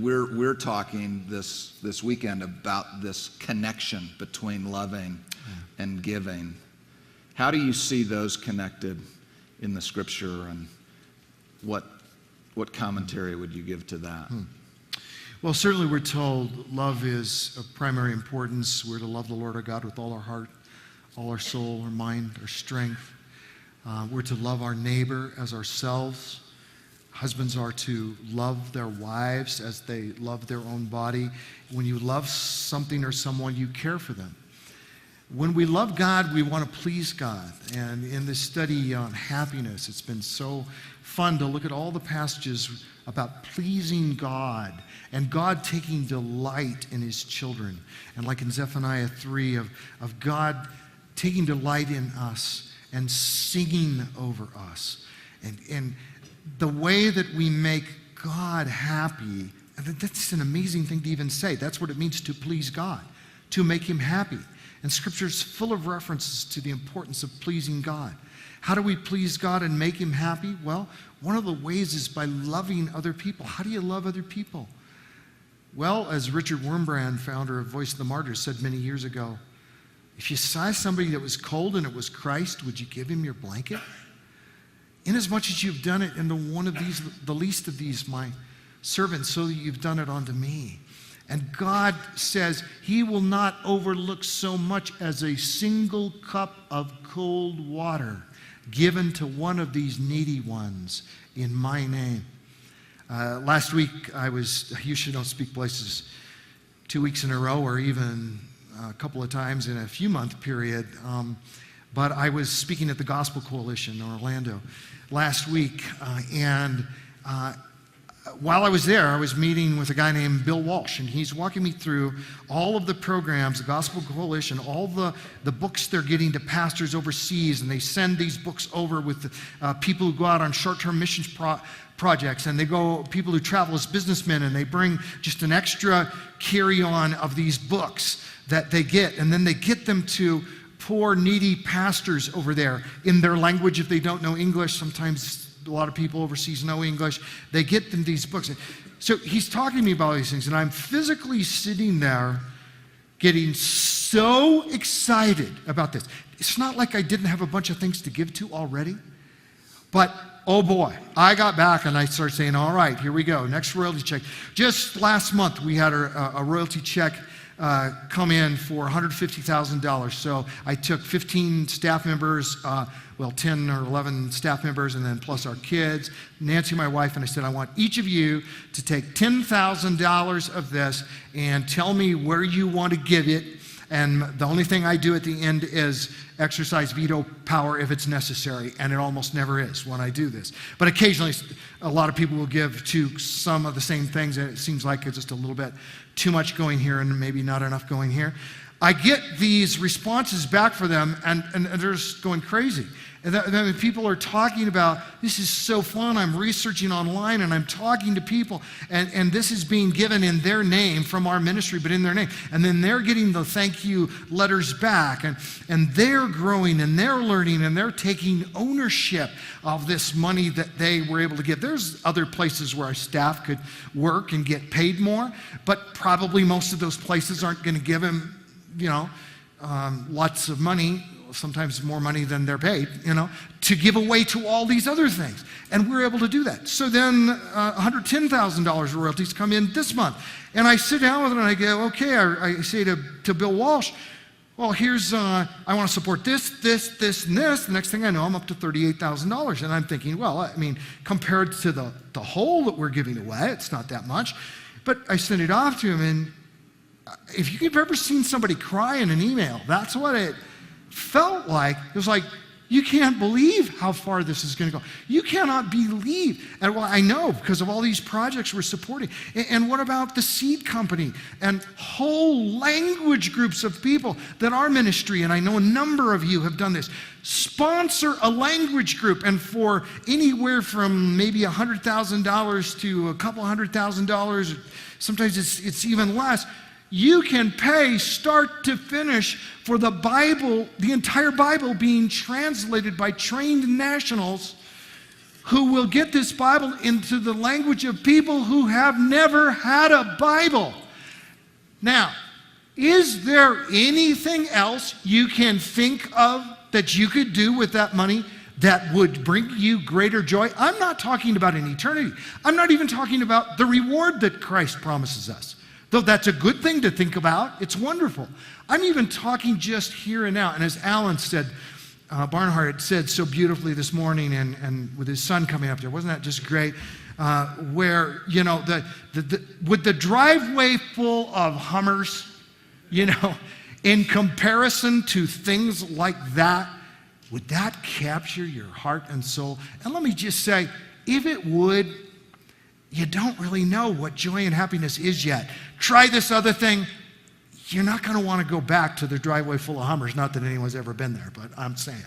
we're talking this weekend about this connection between loving and giving. How do you see those connected in the Scripture, and what commentary would you give to that? Well, certainly we're told love is of primary importance. We're to love the Lord our God with all our heart, all our soul, our mind, our strength. We're to love our neighbor as ourselves. Husbands are to love their wives as they love their own body. When you love something or someone, you care for them. When we love God, we want to please God. And in this study on happiness, it's been so fun to look at all the passages about pleasing God and God taking delight in his children. And like in Zephaniah 3, of God taking delight in us and singing over us. And the way that we make God happy, and that's an amazing thing to even say. That's what it means to please God, to make him happy. And Scripture's full of references to the importance of pleasing God. How do we please God and make him happy? Well, one of the ways is by loving other people. How do you love other people? Well, as Richard Wurmbrand, founder of Voice of the Martyrs, said many years ago, if you saw somebody that was cold and it was Christ, would you give him your blanket? Inasmuch as you've done it unto one of these, the least of these, my servants, so that you've done it unto me. And God says he will not overlook so much as a single cup of cold water given to one of these needy ones in my name. Last week, I usually don't speak places 2 weeks in a row or even a couple of times in a few month period. But I was speaking at the Gospel Coalition in Orlando last week. While I was there, I was meeting with a guy named Bill Walsh, and he's walking me through all of the programs, the Gospel Coalition, all the books they're getting to pastors overseas, and they send these books over with people who go out on short-term missions projects, and people who travel as businessmen, and they bring just an extra carry-on of these books that they get, and then they get them to poor, needy pastors over there in their language if they don't know English. Sometimes a lot of people overseas know English. They get them these books. So he's talking to me about these things, and I'm physically sitting there getting so excited about this. It's not like I didn't have a bunch of things to give to already, but oh boy, I got back and I started saying, all right, here we go, next royalty check. Just last month, we had a royalty check come in for $150,000. So I took 15 staff members, 10 or 11 staff members, and then plus our kids, Nancy, my wife, and I said, I want each of you to take $10,000 of this and tell me where you want to give it. And the only thing I do at the end is exercise veto power if it's necessary, and it almost never is when I do this. But occasionally, a lot of people will give to some of the same things, and it seems like it's just a little bit too much going here and maybe not enough going here. I get these responses back for them, and they're just going crazy. And then people are talking about, this is so fun, I'm researching online and I'm talking to people, and this is being given in their name from our ministry, but in their name. And then they're getting the thank you letters back, and they're growing and they're learning and they're taking ownership of this money that they were able to give. There's other places where our staff could work and get paid more, but probably most of those places aren't going to give them, lots of money, sometimes more money than they're paid, to give away to all these other things. And we're able to do that. So then $110,000 of royalties come in this month. And I sit down with it and I go, okay, I say to Bill Walsh, well, here's, I want to support this, and this. The next thing I know, I'm up to $38,000. And I'm thinking, well, I mean, compared to the whole that we're giving away, it's not that much. But I sent it off to him, and if you've ever seen somebody cry in an email, that's what it felt like. It was like, you can't believe how far this is going to go. You cannot believe. And well, I know because of all these projects we're supporting. And what about the seed company and whole language groups of people that our ministry, and I know a number of you have done this, sponsor a language group, and for anywhere from maybe $100,000 to a couple $100,000, sometimes it's even less. You can pay start to finish for the Bible, the entire Bible being translated by trained nationals who will get this Bible into the language of people who have never had a Bible. Now, is there anything else you can think of that you could do with that money that would bring you greater joy? I'm not talking about an eternity. I'm not even talking about the reward that Christ promises us. Though that's a good thing to think about. It's wonderful. I'm even talking just here and now. And as Alan said, Barnhart said so beautifully this morning, and with his son coming up there, wasn't that just great? Where, you know, with the driveway full of Hummers, you know, in comparison to things like that, would that capture your heart and soul? And let me just say, if it would, you don't really know what joy and happiness is yet. Try this other thing. You're not going to want to go back to the driveway full of Hummers. Not that anyone's ever been there, but I'm saying.